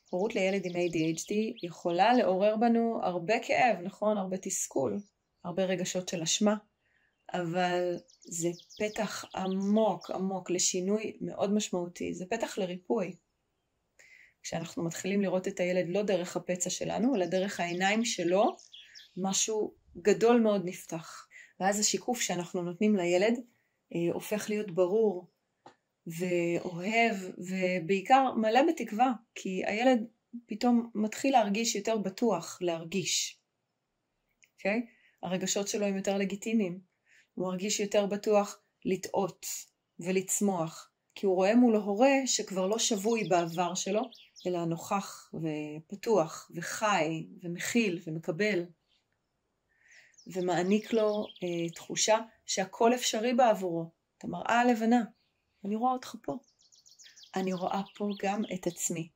הורות לילד עם ADHD יכולה לעורר בנו הרבה כאב, נכון? הרבה תסכול, הרבה רגשות של אשמה, אבל זה פתח עמוק עמוק לשינוי מאוד משמעותי, זה פתח לריפוי. כשאנחנו מתחילים לראות את הילד לא דרך הפצע שלנו, אלא דרך העיניים שלו, משהו גדול מאוד נפתח. ואז השיקוף שאנחנו נותנים לילד הופך להיות ברור ואוהב, ובעיקר מלא בתקווה, כי הילד פתאום מתחיל להרגיש יותר בטוח להרגיש. Okay? הרגשות שלו הם יותר לגיטימיים. הוא מרגיש יותר בטוח לטעות ולצמוח, כי הוא רואה מול הורה שכבר לא שבוי בעבר שלו, אלא נוכח ופתוח וחי ומכיל ומקבל, ומעניק לו תחושה שהכל אפשרי בעבורו. את המראה הלבנה, אני רואה אותך פה. אני רואה פה גם את עצמי.